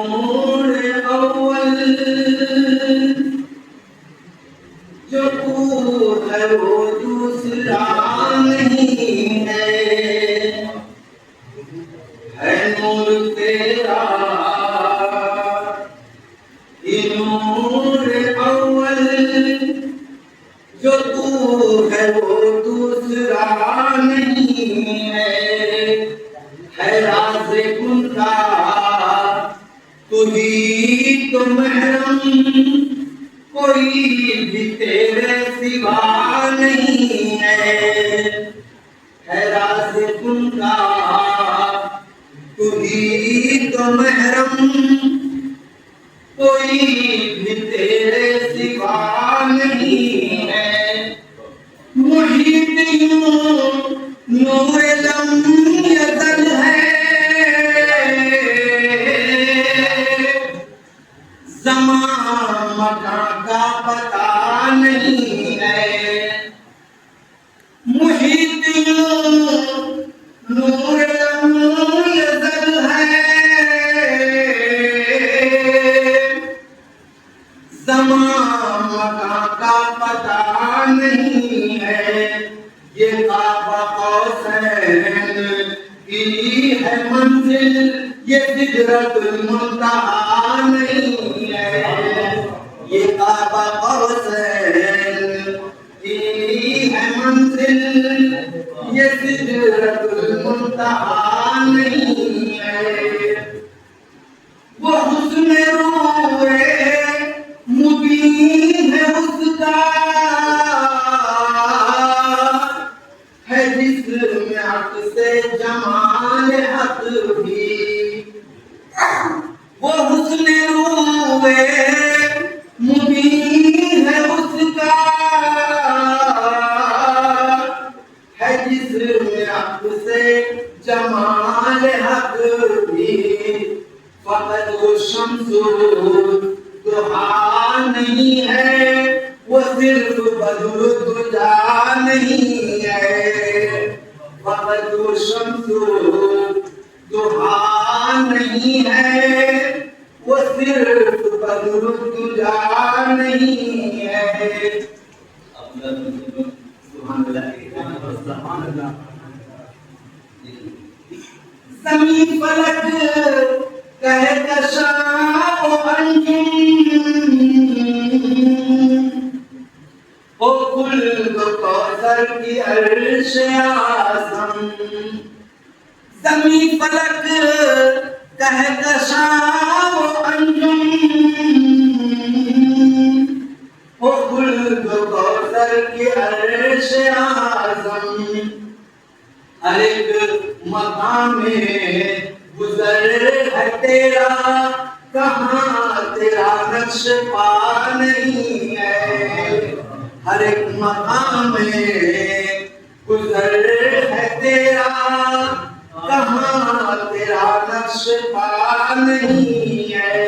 نور اول جو تو ہے وہ دوسرا نہیں ہے نور تیرا یہ نور اول جو تو ہے وہ دوسرا نہیں ہے راز کن کا تو ہی تو محرم کوئی بھی تیرے سوا نہیں ہے راز کن کا تو ہی تو محرم کوئی بھی تیرے سوا نہیں ہے محیط یوں نور لم یزل ہے زمان مکان کا پتہ نہیں ہے محیط یوں نور لم یزل ہے زمان مکان کا پتہ نہیں ہے یہ کعبہ قوسین کی ہے منزل یہ سدرۃ المنتہی نہیں ہے یہ کعبہ قوسین کی ہے منزل یہ سدرۃ المنتہی نہیں ہے وہ حسن روئے مبین ہے اس کا ہے جس میں حق سے جمال حق بھی وہ حسن روئے مبین ہے اس کا ہے جس میں حق سے جمال حق بھی فقط وہ شمس دعا نہیں ہے وہ صرف بدر دجا نہیں ہے فقط وہ شمس دعا نہیں ہے وہ صرف بدر دجا نہیں ہے زمین فلک کہے کشاف و انجم او خلد و کوثر کی عرش اعظم زمین فلک کہے کشاف و انجم او خلد و کوثر کی عرش اعظم ہر ایک مقام میں گزر ہے تیرا کہاں تیرا نقش پا نہیں ہے ہر ایک مقام میں گزر ہے تیرا کہاں تیرا نقش پا نہیں ہے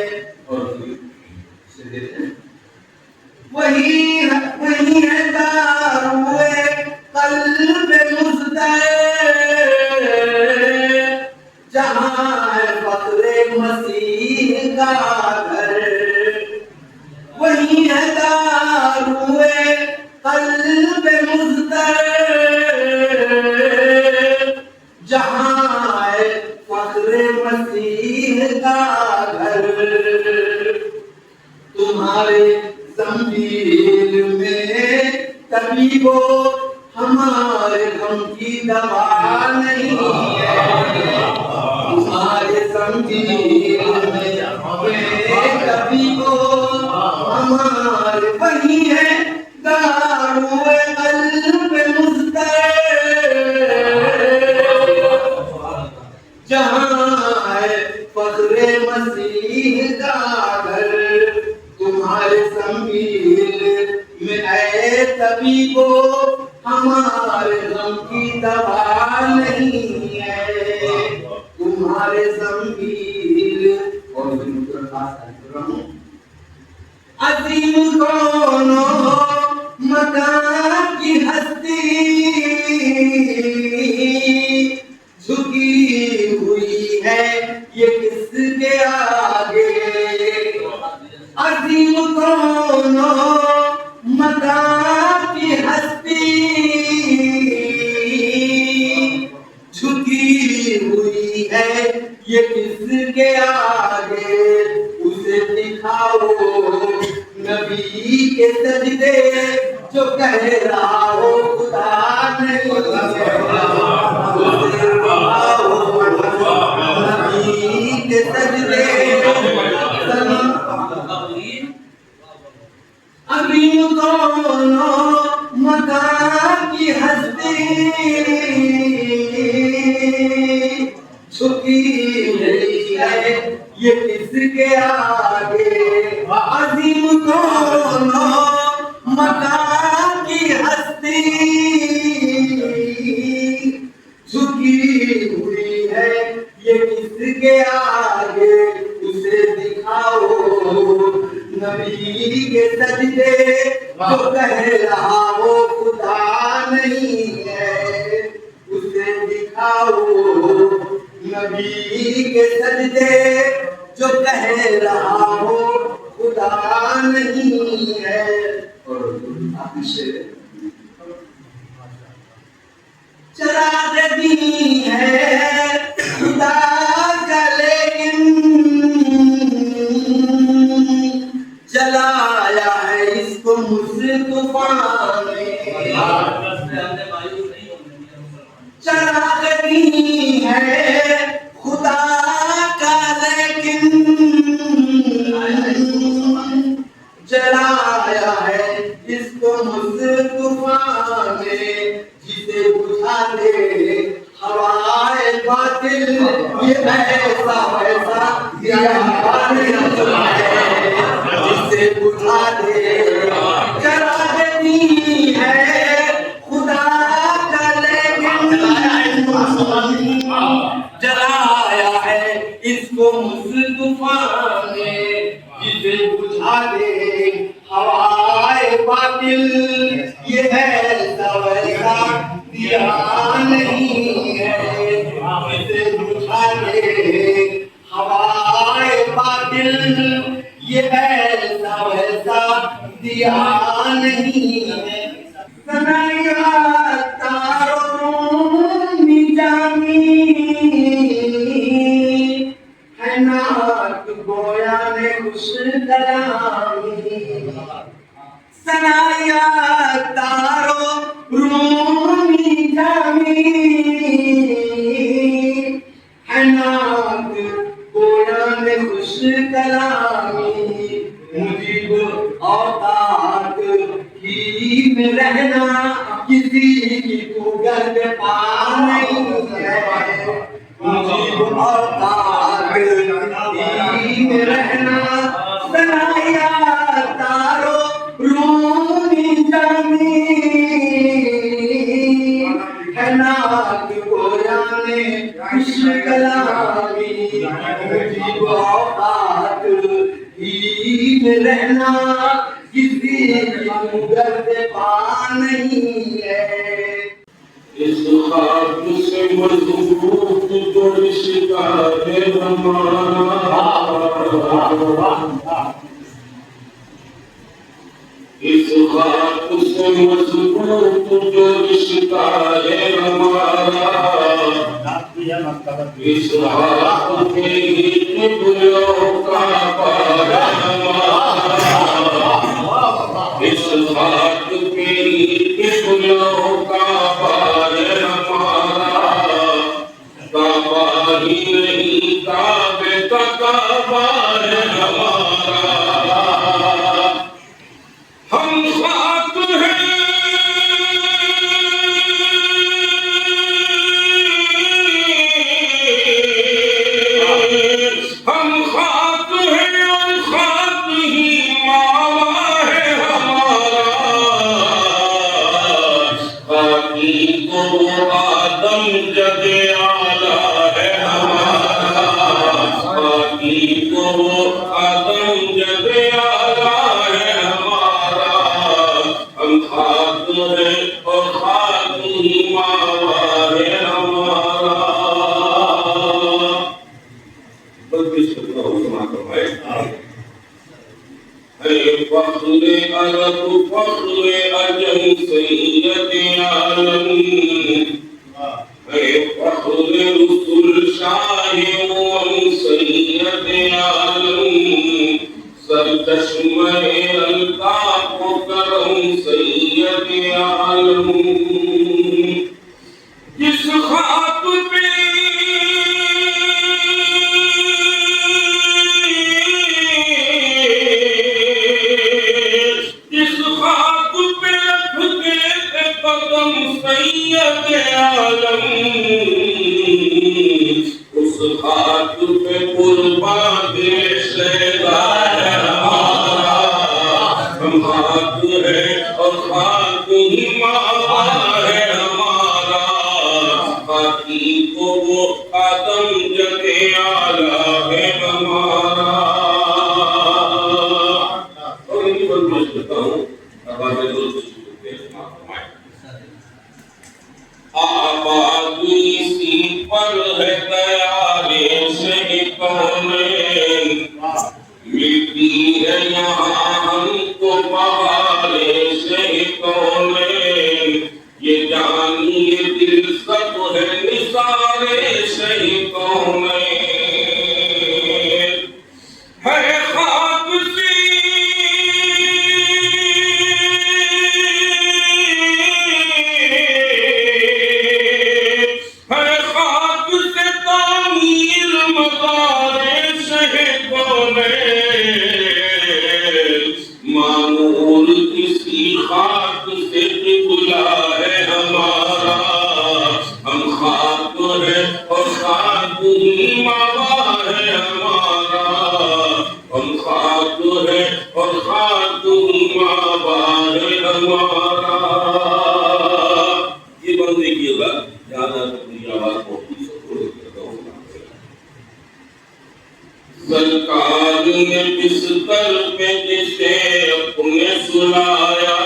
وہی ہے داروئے قلب مزدر جہاں ہے فخر مسیح کا گھر وہی ہے داروئے قلب مزدر جہاں ہے فخر مسیح کا گھر تمہارے زنجیر میں طبیب ہمارے غم کی دوا نہیں ہے تمہارے زنجیر میں طبیب ہمارے وہی ہے داروئے قلب مزدر جہاں ہے فخر مسیح کا گھر تمہارے زنجیر میں اے طبیبو ہمارے غم کی دوا نہیں ہے تمہارے زنجیر اور عظیم کون مکان کی ہستی جھکی ہوئی ہے یہ کس کے آگے آگے اسے دکھاؤ نبی کے سجدے جو کہہ رہا ہو خدا نہیں ہے اسے دکھاؤ نبی کے سجدے عظیم دونوں مکان کی ہستی جھکی ہوئی ہے یہ کس کے آگے عظیم دونوں مکان کی ہستی جھکی ہوئی ہے یہ کس کے آگے اسے دکھاؤ نبی کے سجدے جو کہہ رہا ہو خدا نہیں ہے اسے دکھاؤ نبی کے سجدے جو کہہ رہا ہو خدا نہیں ہے چراغ دین ہے خدا کا لیکن جلایا ہے اس کو مصطفیٰ نے چراغ دین ہے خدا کا لیکن جلایا ہے اس کو مصطفیٰ نے جسے بجھا دے ہوائے باطل یہ ایسا ویسا جسے بجھا دے چراغ دین ہے خدا کا لیکن جلایا ہے اس کو مصطفیٰ نے جسے بجھا دے ہوائے باطل یہ ایسا ویسا دیا نہیں ہے جسے بجھا دے ہوائے باطل یہ ایسا ویسا دیا نہیں ہے سنایا تاروں نجامی ہے ناک گویا نے خوش کلامی سنایا تاروں رومی جامی ہے ناک گویا نے خوش کلامی مجیب اوقات ہی میں رہنا کسی کی تو گرد پا نہیں ہے مجیب اوقات ہی میں رہنا سنایا تارو رومی جامی ہے ناک گویا نے خوش کلامی مجیب اوقات ہی میں رہنا کسی کی گرد پا نہیں ہے اس خاک سے مضبوط جو رشتہ ہے ہمارا اس خاک سے مضبوط جو رشتہ ہے ہمارا اس خاک کے ہی ٹکڑوں کا پار ہمارا اس خاک کے ہی ٹکڑوں کا پار ہمارا کعبہ ہی نہیں کعبے کا کعبہ ہے ہمارا ہم خاک ہیں ہم خاک ہیں اور خاک ہی ماوا ہے ہمارا خاکی کو آدم جد آلہ ہے ہمارا خاکی کو آدم جد آلہ ہے ہمارا ہم خاک ہیں اور خاک ہی ماوا ہے ہمارا فخر عرب فخر عجم سید عالم ہے فخر رسول شاہ و سید عالم سرچشمہ الطاف و کرم سید عالم جس خاک پہ سید عالم اس خاک پہ قربان شہدا ہے ہمارا ہم خاک ہے اور خاک ہی ماوا ہے ہمارا خاکی کو وہ آدم جد اعلیٰ ہے ہمارا اور انہی پر پیش کرتا ہوں اب میں دوست آباد اسی پر ہے دیارے سے کونین ملتی ہے یہاں ہم کو بہارے سے کونین یہ جانیے دل سب ہے نثارے سے کونین ہے خاک سی معمول کسی خاک سے قبلہ ہے ہمارا ہم خاک ہے اور خاک ہی ماوا ہے ہمارا ہم خاک ہے اور خاک ہی ماوا ہے ہمارا یہ بندے کی بات زیادہ اپنی آواز کو سرکار نے بستر پہ جسے اپنے سلایا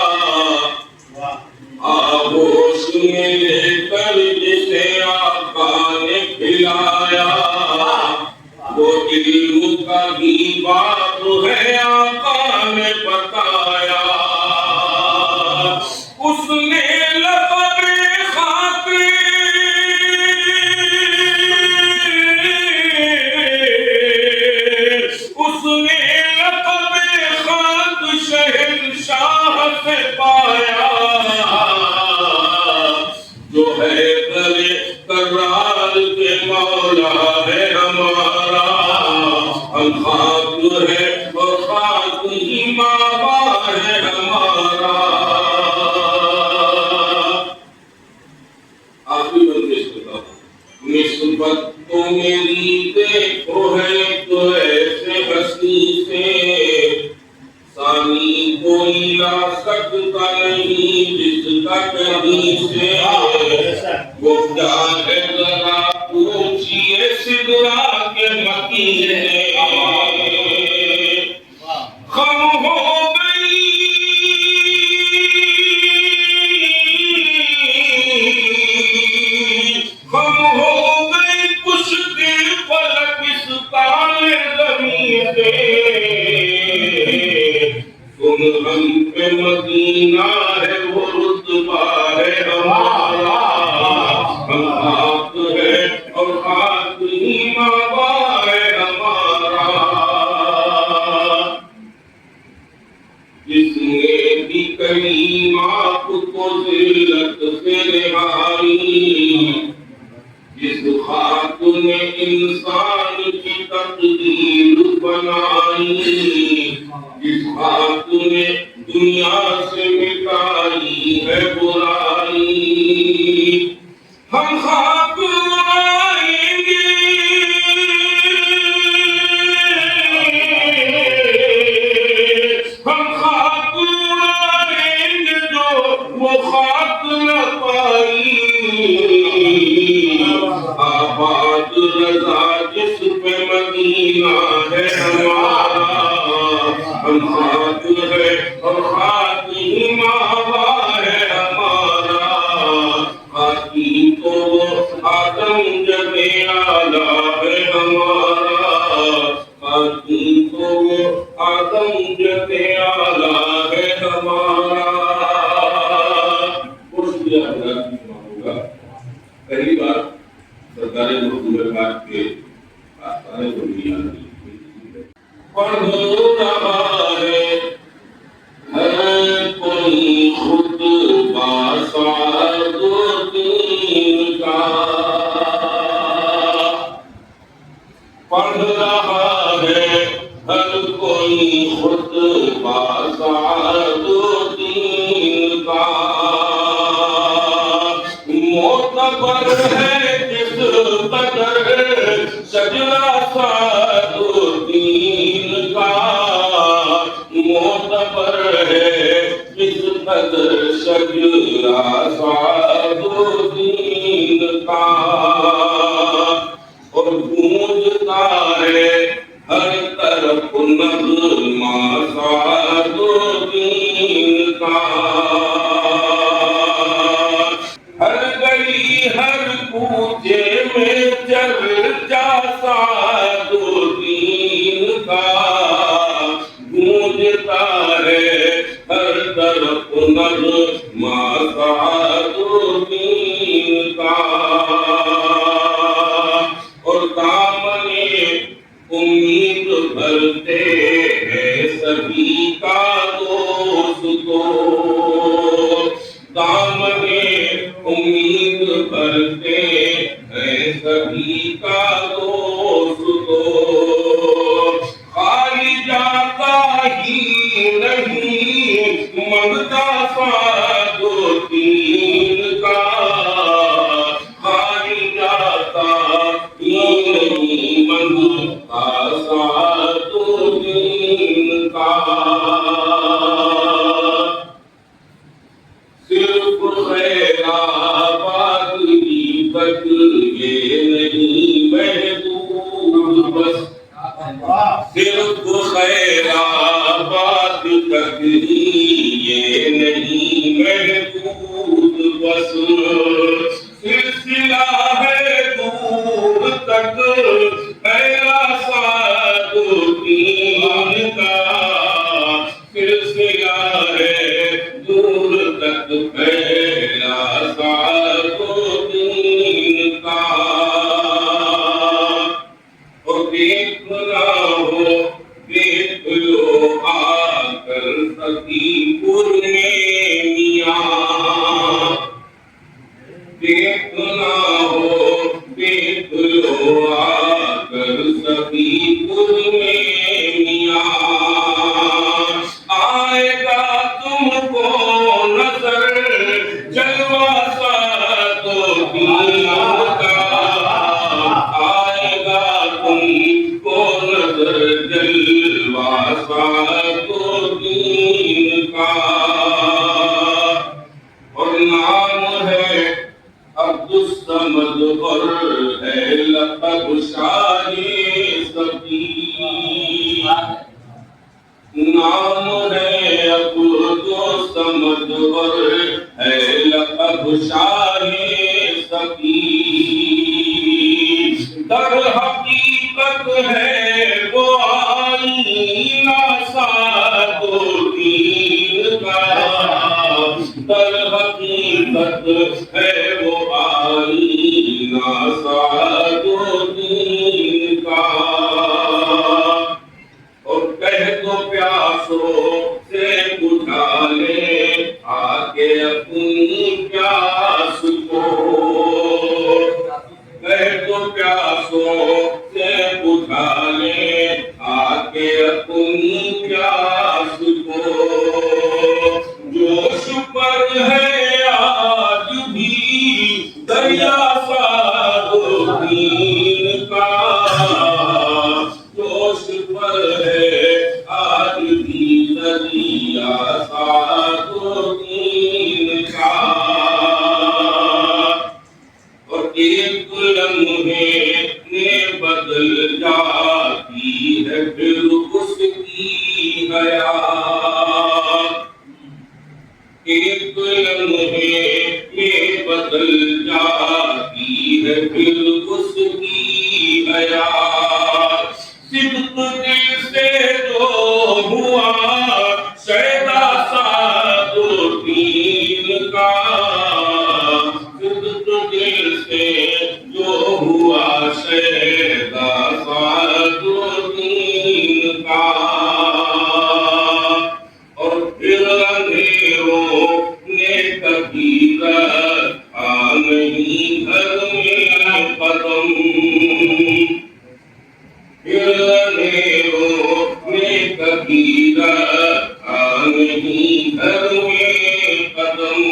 آغوش میں لے کر جسے آقا نے کھلایا وہ علم کا ہی بات ہے آقا نے بتایا اس نے لقب خاک اس نے لقب خاک شہنشاہ سے پایا جو ہے در کرار کے مولا ہے ہمارا ہم خاک ہے اور خاک ہی ماوا ہے ہمارا آخری بندے سے بتاؤ نسبت تو میری دیکھو ہے تو ایسے ہستی سے ثانی کوئی لا سکتا نہیں جس کا کہیں سے وہ کیا ہے ذرا پوچھئے سدرا کے مکی سے خم ہو گئی خم ہو گئی پشتی پلک اس تالے زمین سے تم ہم پہ مدینہ ہے وہ رتبہ ہے ہمارا ہم خاک ہے اور خاک ہی ماوا ہے ہمارا جس نے بھی کلمات کو ذلت سے رہائی جس خاک نے انسان کی تقدیر بنائی جس خاک نے دنیا سے مٹائی ہے برائی ہم خاک اڑائیں گے ہم خاک اڑائیں گے جو وہ خاک نہ پائی آباد رضا جس پہ مدینہ ہے ہمارا ہم خاک ہے اور خاک ہی ماوا ہے ہمارا خاکی تو آدم جد اعلیٰ ہے ہمارا خاکی تو آدم جد اعلیٰ ہے ہمارا. پہلی بار پڑھ رہا ہے ہر کوئی خطبہ سعادتین کا، پڑھ رہا ہے ہر کوئی خطبہ سعادتین کا، معتبر ہے کس قدر شجرہ سعادتین کا، معتبر ہے کس قدر شجرہ سعادتین کا، اور گونجتا ہے ہر طرف نغمہ سعادتین کا، ہر گلی ہر کوچے میں چرچا سعادتین کا، گونجتا ہے ہر طرف نغمہ سعادتین کا، اور دامن امید بھرتے ہیں سبھی کا دوستو، دامن امید بھرتے ہیں سبھی کا دوستو، خالی جاتا ہی نہیں منگتا سعادتین کا، خالی جاتا ہی نہیں منگتا سعادتین کا، صرف خیر آباد ہی تک یہ نہیں محدود بس، صرف خیر آباد تک ہی یہ نہیں محدود بس، سلسلہ ہے دور تک پھیلا سعادتین کا، سلسلہ ہے دور تک پھیلا سعادتین کا، اور دیکھنا ہو دیکھ لو آ کر سخی پور میں میاں، دیکھنا ہو دیکھ لو آ کر سخی پور میں میاں، آئے گا تم کو نظر جلوہ سعادتین کا، آئے گا تم کو نظر جلوہ سعادتین کا، اور نام ہے عبدالصمد اور ہے لقب شاہ سبھی، نام ہے عبدالصمد اور ہے لقب شاہ سبھی، در حقیقت ہے وہ آئینہ سعادتین کا، در حقیقت ہے وہ آئینہ سعادتین کا، اور کہہ دو پیاسوں سے بجھا لے آ کے اپنی پیاس کو، کہہ دو پیاسوں سے بجھا لے آ کے اپنی پیاس کو، جوش پر ہے آج بھی دریا سعادتین کا، جوش پر ہے آج بھی دریا سعادتین کا، اور ایک لمحے میں بدل جاتی ہے پھر اس کی حیات، ایک لمحے میں بدل جاتی ہے پھر اس کی حیات، صدق دل سے جو ہوا شیدا سعادتین کا، صدق دل سے جو ہوا شیدا سعادتین کا، کی رکھا نہیں گھر میں قدم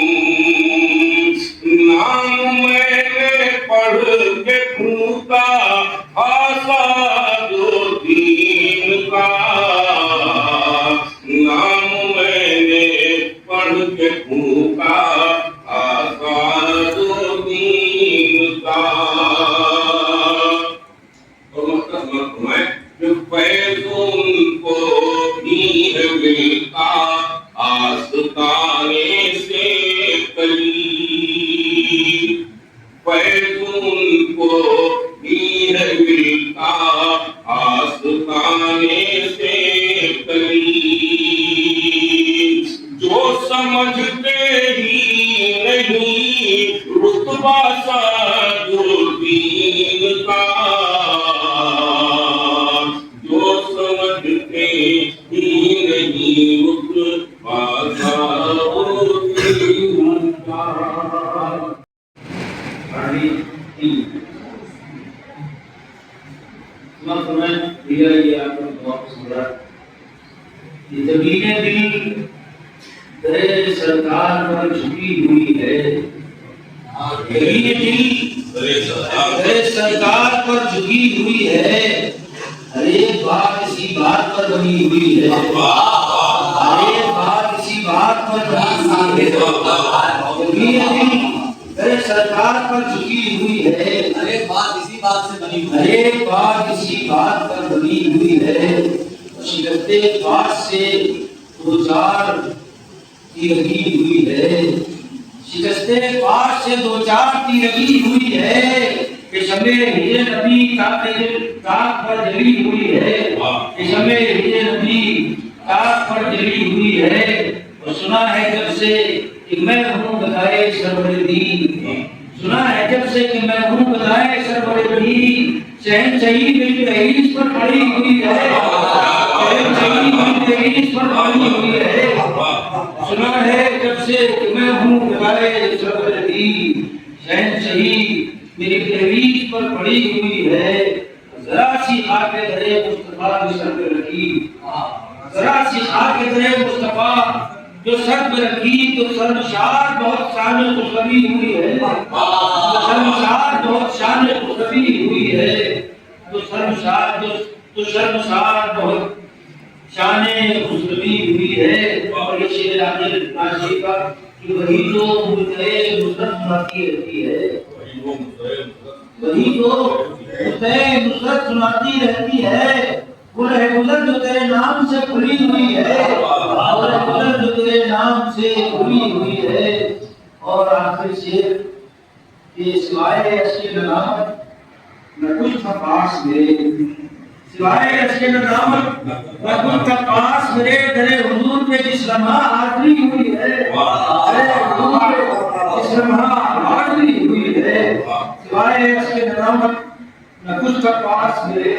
نام میں نے پڑھ کے پھونکا خاصا جو دین کا نام میں نے پڑھ کے پھونکا خاصا جو دین کا اور مقصد مرحوم ہے کہ فیض ان کو بھی ہے ملتا آستانے سے قریب فیض ان کو بھی ہے ملتا آستانے سے قریب جو سمجھتے ہی نہیں رتبہ سا جو دین کا جو سمجھتے ہی نہیں رتبہ سا جو دین کا زمین دل در سرکار پر جھکی ہوئی ہے زمین دل در سرکار پر جھکی ہوئی ہے ہر ایک بات اسی بات پر بنی ہوئی ہے ہر ایک بات اسی بات پر بنی ہوئی ہے زمین دل در سرکار پر جھکی ہوئی ہے ہر ایک بات اسی بات سے بنی ہوئی ہے ہر ایک بات اسی بات پر بنی ہوئی ہے شکست پاس سے دو چار کی لگی ہوئی ہے شکست پاس سے دو چار کی لگی ہوئی ہے کہ شمع ہجر نبی تاک پر جلی ہوئی ہے کہ شمع ہجر نبی تاک پر جلی ہوئی ہے اور سنا ہے جب سے کہ میں ہوں بتائے سرور دین سنا ہے جب سے کہ میں ہوں بتائے سرور دین شہنشاہی میری رئیس پر پڑی ہوئی ہے شہنشاہی میری رئیس پر پڑی ہوئی ہے سنا ہے جب سے کہ میں ہوں بتائے سرور دین شہنشاہی میری رئیس پر پڑی ہوئی ہے ذرا سی خاک درے مصطفیٰ جو سر پہ رکھی ذرا سی خاک درے مصطفیٰ جو سر پہ رکھی تو شرمشار بہت شان خوشخبری ہوئی ہے شرمشار بہت شان خوشخبری ہوئی ہے تو شرمشار بہت شان خوشخبری ہوئی ہے اور یہ شعر عادل ناشی کا کہ وہی جو مدعے نصرت سناتی رہتی ہے وہی جو مدعے نصرت سناتی رہتی ہے وہ ہے گزر جو تیرے نام سے کھلی ہوئی ہے اور گزر جو تیرے نام سے کھلی ہوئی ہے اور آخر شعر کہ سوائے اشک ندامت نہ کچھ تھا پاس میرے سوائے اشک ندامت نہ کچھ تھا پاس میرے در حضور پہ جس لمحہ حاضری ہوئی ہے در حضور پہ جس لمحہ حاضری ہوئی ہے سوائے اشک ندامت نہ کچھ کا پاس میرے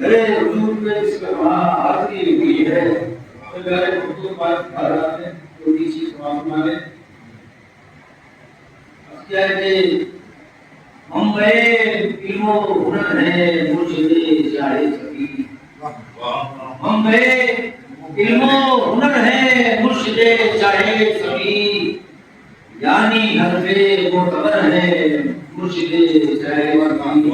درے حضور پہ جس کا وہاں حاضری ہوئی ہے تو میرے حضور پاک حضرات نے تھوڑی سی سوال مانے کیا ہے کہ ہم بے علم و ہنر ہیں مرشد شاہ سبھی ہم بے علم و ہنر ہیں مرشد شاہ سبھی یعنی حرف معتبر ہے مرشد شاہ سبھی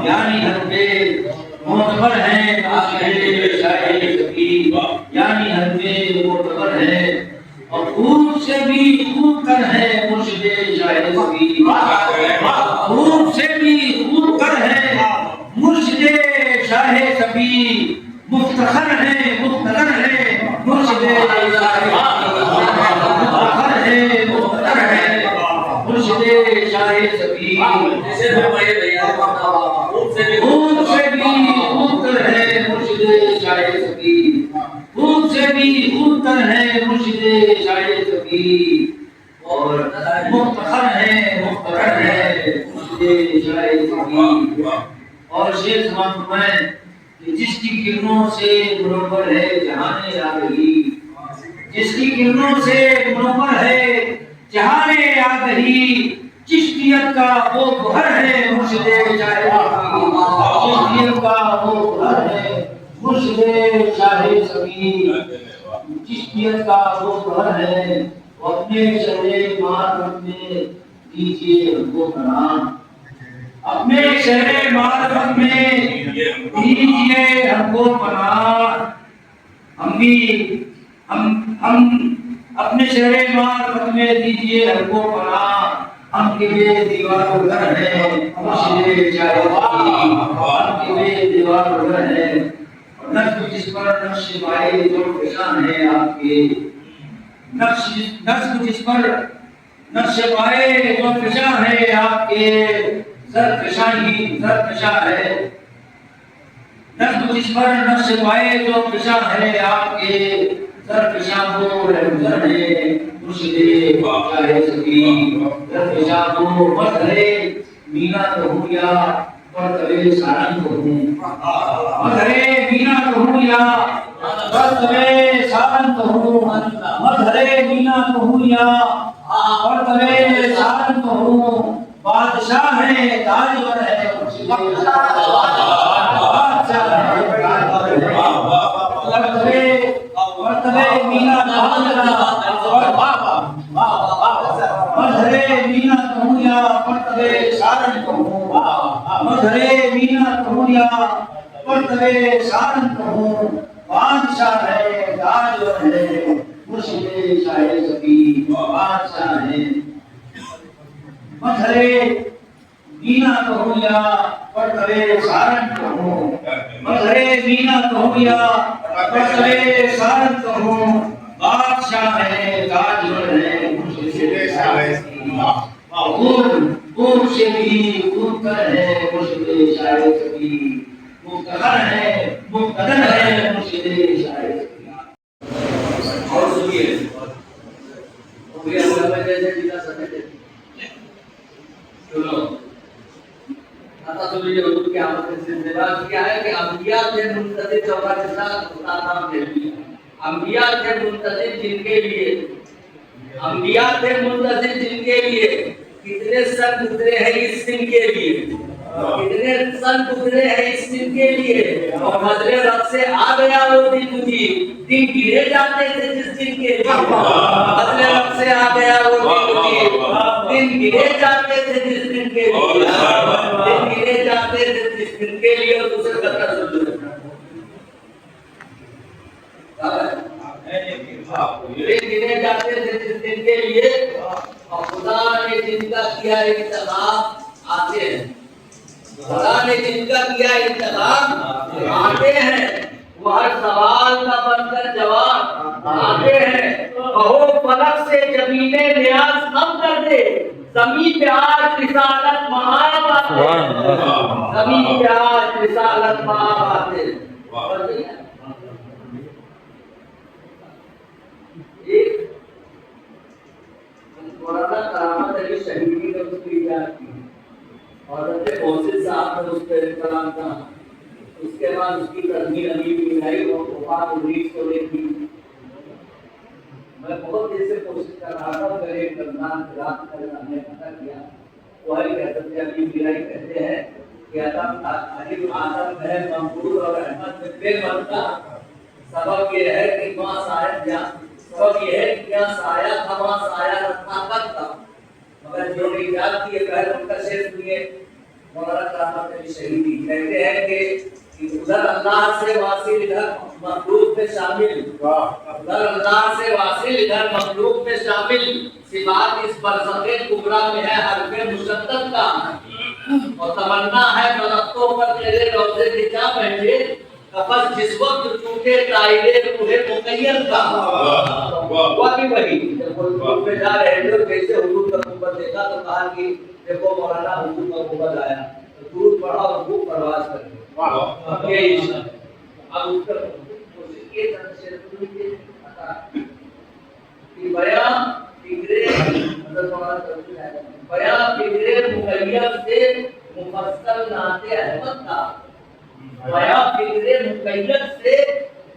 یعنی حرف معتبر ہے مرشد شاہ سبھی یعنی حرف معتبر ہے اور خوب سے بھی خوب کر ہے مرشد شاہ سبھی خوب سے بھی خوب کر ہے مرشد شاہ سبھی مفتخر ہے مفتخر ہے مرشد شاہ مفتخر ہے مفتخر ہے مرشد شاہ سبھی خوب سے بھی خوب کر ہے مرشد شاہ سبھی خوب سے بھی خوب کر ہے مرشد شاہ سبھی اور مفتخر ہے مفتخر ہے مرشد شاہ سبھی اور شیخ سمان فرمائیں کہ جس کی کرنوں سے منور ہے جہاں آگہی جس کی کرنوں سے منور ہے جہاں آگہی چشتیت کا وہ گوہر ہے مرشد شاہ سبھی چشتیت کا وہ گوہر ہے مرشد شاہ سبھی چشتیت کا وہ گھر ہے، وہ اپنے شہر معرفت میں دیجیے ہم کو پناہ، اپنے شہر معرفت میں دیجیے ہم کو پناہ، ہم اپنے شہر معرفت میں دیجیے ہم کو پناہ، ہم کے بے دیوار گھر ہے مرشد شاہ سبھی، ہم کے بے دیوار گھر ہے، نقش جس پر نقش پائے جو پشان ہے آپ کے، نقش جس پر نقش پائے جو پشان ہے آپ کے، سر پشانی سر پشا ہے، نقش جس پر نقش پائے جو پشان ہے آپ کے، سر پشان کو رہنگر ہے مرشد شاہ سبھی، سر پشان کو مت ہے مینا تو ہوں یا پرتوے سارنگ کو ہوں، مدھرے مینا تو ہوں یا پرتوے سارنگ کو ہوں، مدھرے مینا تو ہوں یا پرتوے سارنگ کو ہوں، بادشاہ ہے تاجور ہے بادشاہ ہے تاجور ہے، پرتوے مینا تو ہوں یا مدھرے مینا تو ہوں یا پرتوے سارنگ کو ہوں، مدھرے مینا تو ہوں یا پرتوے سارنگ کو ہوں، بادشاہ ہے تاجور ہے مرشد شاہ سبھی، بادشاہ ہے، مدھرے مینا تو ہوں یا پرتوے سارنگ کو ہوں، مدھرے مینا تو ہوں یا پرتوے سارنگ کو ہوں، بادشاہ ہے تاجور ہے مرشد شاہ سبھی، دور سے بھی دور کر ہے مرشد شاہ سبھی، مقتدر ہے مرشد شاہ سبھی۔ اور سنیے اللہ میں جیسے جیتا سمجھے سنو آتا سنیے حضور کی آمد سے اندراج کیا ہے کہ انبیاء سے منتظر چوکا کے ساتھ مطالعہ دے دیا، انبیاء سے منتظر جن کے لیے، انبیاء سے منتظر جن کے لیے کتنے سن گزرے ہیں اس دن کے لیے، کتنے سن گزرے ہیں اس دن کے لیے، اور نظر رب سے آ گیا وہ دن مجھے، دن گرے جاتے تھے جس دن کے لیے، نظر رب سے آ گیا وہ دن مجھے، دن گرے جاتے تھے جس دن کے لیے، دن گرے جاتے تھے جس دن کے لیے، اور دوسرے کا سن لو گرے جاتے تھے جس دن کے لیے، اور خدا نے جن کا کیا انتخاب آتے ہیں، خدا نے جن کا کیا انتخاب آتے ہیں، وہ ہر سوال کا بن کر جواب آتے ہیں، کہو فلک سے جبینے نیاز کم کر دے، زمین پہ آج رسالت مہاب آتے ہیں، زمین پہ آج رسالت مہاب آتے ہیں۔ مولانا کرامت علی شہیدی نے اس کی ایجاد کی، اور حضرت محسن صاحب نے اس پہ کلام کہا، اس کے بعد اس کی تدبیر ابھی بھی ملائی اور وفات 1900 کی۔ میں بہت دیر سے کوشش کر رہا تھا میرے رمضان رات میں ہم نے پتہ کیا، وہ حضرت ابھی ملائی کہتے ہیں کہ عجیب آدم ہے منظور اور احمد میں بے مرتا، سبب یہ ہے کہ ماں صاحب جان، سبب یہ ہے کہ یہاں سایہ تھا وہاں سایہ رکھنا کب تھا، مگر جو ایجاد کیے پہلے ان کا شعر سنیے، مولانا کرامت علی شہیدی کہتے ہیں کہ ادھر اللہ سے واصل ادھر مخلوق میں شامل، ادھر اللہ سے واصل ادھر مخلوق میں شامل، صفات اس برزخ کبریٰ میں ہے حرف مشدد کا، اور تمنا ہے درختوں پر تیرے روضے کے جا بیٹھے، کفس جس وقت ٹوٹے تائرے روح مقیر کا، ہوا بھی وہی جب حضور پہ جا رہے تھے جیسے حضور کا گنبد دیکھا تو کہا کہ دیکھو مولانا حضور کا گنبد آیا، تو درود پڑھا اور خوب پرواز کر گئے، یہ عشق ہے۔ اب اس پر یہ تنشر کہ بیان فکرے بیان فکرے مقید سے مفصل نعت احمد کا، بیان فکرے مقید سے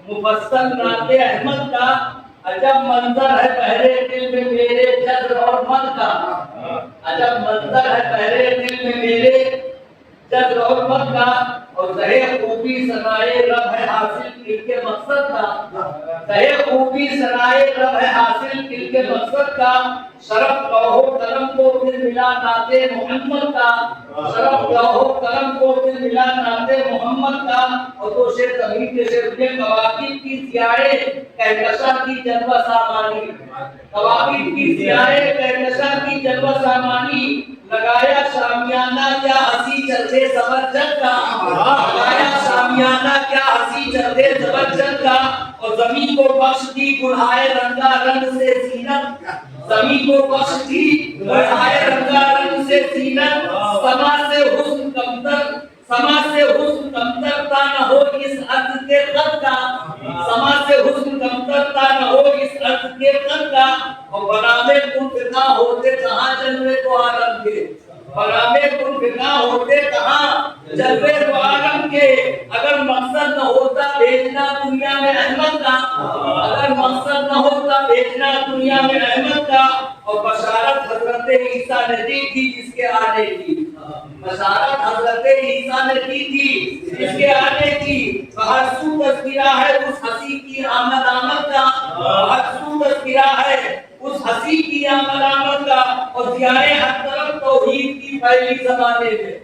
مفصل نعت احمد کا، عجب منظر ہے پہلے دل میں میرے جذر اور مد کا، عجب منظر ہے پہلے دل میں میرے جذر اور مد کا، اور زہے خوبی سنائے رب ہے حاصل ان کے مقصد کا، زہے خوبی سنائے رب ہے حاصل ان کے مقصد کا، شرف لوح و قلم کو پھر ملا نعت محمد کا، شرف لوح و قلم کو پھر ملا نعت محمد کا، اور تو شعر زمین کے شعر میں کواکب کی ضیائے کہکشاں کی جلوہ سامانی، کواکب کی ضیائے کہکشاں کی جلوہ سامانی، لگایا شامیانہ کیا ہنسی چلتے زبرجد کا، لگایا شامیانہ کیا ہنسی چلتے زبرجد کا، اور زمین کو بخش دی گلہائے رنگا رنگ سے زینت، زمین کو بخش دی گلہائے رنگا رنگ سے زینت، سما سے حسن کمتر، سما سے حسن کمتر تا نہ ہو اس عرض کے قد کا، سما سے حسن کمتر تا نہ ہو اس عرض کے قد کا، اور بنامے کن فنا ہوتے کہاں جلوے تو عالم کے، بنامے کن فنا ہوتے کہاں جلوے تو عالم کے، اگر مقصد نہ ہوتا بھیجنا دنیا میں احمد کا، اگر مقصد نہ ہوتا بھیجنا دنیا میں احمد کا، اور بشارت حضرت عیسیٰ نے دی تھی جس کے آنے کی، بشارت حضرت عیسیٰ نے دی تھی جس کے آنے کی، ہر سو تذکرہ ہے اس ہنسی کی آمد آمد کا، ہر سو تذکرہ ہے اس ہنسی کی آمد آمد کا، اور ضیائے ہر طرف توحید کی پہلی زمانے میں،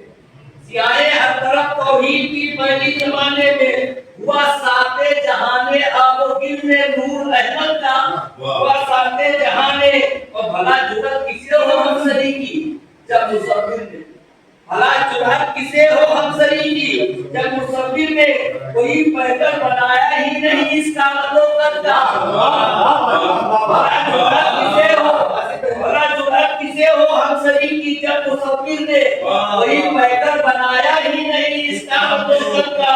ضیائے ہر طرف توحید کی پہلی زمانے میں، ہوا ساتے جہانے آب و گل میں نور احمد کا، ہوا ساتے جہانے، اور بھلا جرت کسی ہو ہمسری کی جب مصور نے، بھلا جرت کسے ہو ہمسری کی جب مصور نے کوئی پیغمبر بنایا ہی نہیں اس کا مدوقت کا، بھلا جرت کسے ہو، بھلا جرت کسے ہو ہمسری کی جب مصور نے کوئی پیغمبر بنایا ہی نہیں اس کا مدوقت کا،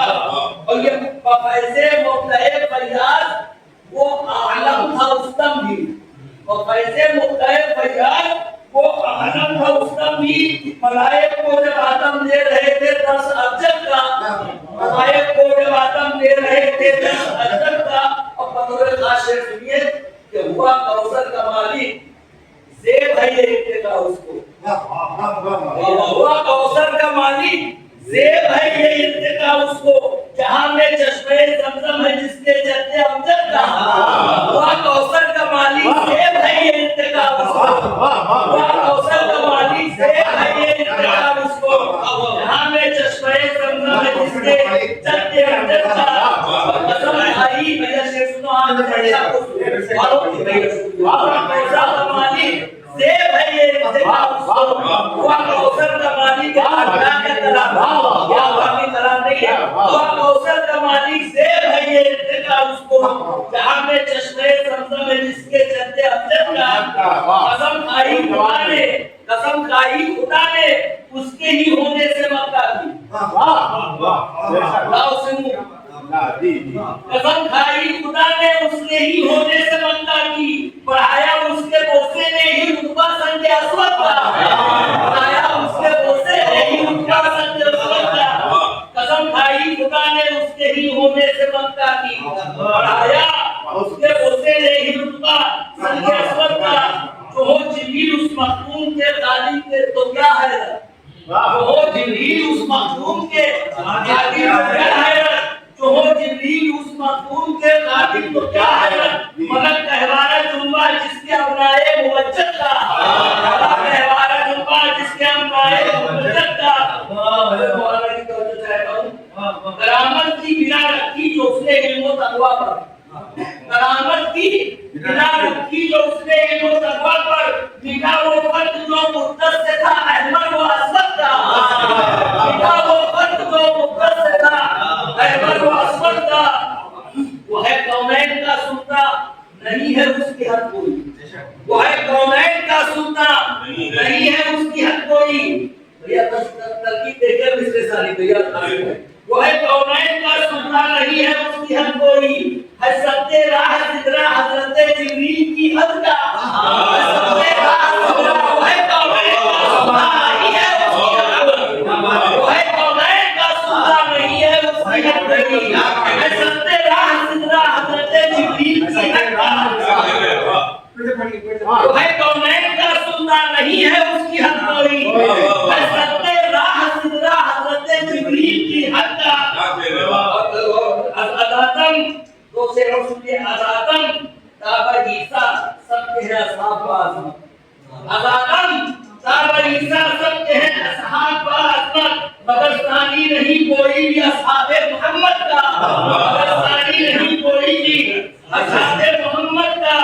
اور یہ فیض مبدع فیاض وہ عالم تھا استم بھی، اور فیض مبدع فیاض وہ عالم تھا استم بھی، ملائک کو جب آدم دے رہے تھے 10 ابجد کا، ملائک کو جب آدم دے رہے تھے 10 ابجد کا، اور بطور خاص شعر سنیے کہ ہوا کوثر کا مالک زیب ہے یہ ارتقا اس کو، ہوا کوثر کا مالک زیب ہے یہ ارتقا اس کو، جہاں میں چشمہ زمزم ہے جس کے جد امجد کا، ہوا کوثر کا مالک زیب ہے یہ ارتقا اس کو، ہوا کوثر کا مالک زیب ہے یہ ارتقا اس کو، جہاں میں چشمہ زمزم ہے جس کے جد امجد کا، قسم کھائی میرا شیخ سنو آج ایسا کچھ ہوا کوثر کا مالک زیب ہے یہ ارتقا اس کو، ہوا کوثر کا مالک زیب ہے یہ ارتقا اس کو، جہاں میں چشمہ زمزم ہے جس کے جد امجد کا، قسم کھائی خدا نے، قسم کھائی خدا نے اس کے ہی ہونے سے مکہ کی، قسم کھائی خدا نے اس کے ہی ہونے سے مکہ کی، پڑھایا اس کے بوسے نے ہی رتبہ سنگ اسود کا، پڑھایا اس کے بوسے نے ہی رتبہ سنگ اسود کا، قسم کھائی خدا نے اس کے ہی ہونے سے مکہ کی، پڑھایا اس کے بوسے نے ہی رتبہ سنگ اسود کا، جو ہو جبریل اس مخدوم کے خالق کے تو کیا ہے، جو ہو جبریل اس مخدوم کے خالق تو کیا ہے، جو ہو جبریل اس مخدوم کے خالق تو کیا ہے، ملک کہوارہ جنبہ جس کے ابنائے موجد کا، ملک کہوارہ جنبہ جس کے ابنائے موجد کا، مولانا کی توجہ چاہتا ہوں، کرامت کی بنا رکھی جو اس نے علم و تقویٰ پر، کرامت کی بنا رکھی جو اس نے علم و تقویٰ پر، لکھا وہ خط جو مقدس سے تھا احمد و اسود کا، لکھا وہ خط جو مقدس سے تھا احمد و اسود کا، وہ ہے کونین کا سلطہ نہیں ہے اس کی حد کوئی، وہ ہے کونین کا سلطہ نہیں ہے اس کی حد کوئی، ترکیب دیکھیں مصر سالی بھیا، وہ ہے کونین کا سلطہ نہیں ہے اس کی حد کوئی، حضرت راہ سدرہ حضرت جبریل کی حد کا، حضرت راہ سدرہ وہ ہے کونین کا سلطہ نہیں ہے اس کی حد کوئی، وہ ہے کونین کا سلطہ نہیں ہے اس کی حد کوئی، حضرت راہ سدرہ حضرت جبریل کی حد کا، وہ ہے کونین کا سلطہ نہیں ہے اس کی حد کوئی، حضرت راہ سدرہ حضرت جبریل کی حد کا، رسول آزادم تابر عیسیٰ سب کے ہیں اصحاب و عظمت آزادم تابر عیسیٰ سب کے ہیں اصحاب و عظمت مگر ثانی نہیں کوئی بھی اصحاب محمد کا مگر ثانی نہیں کوئی بھی اصحاب محمد کا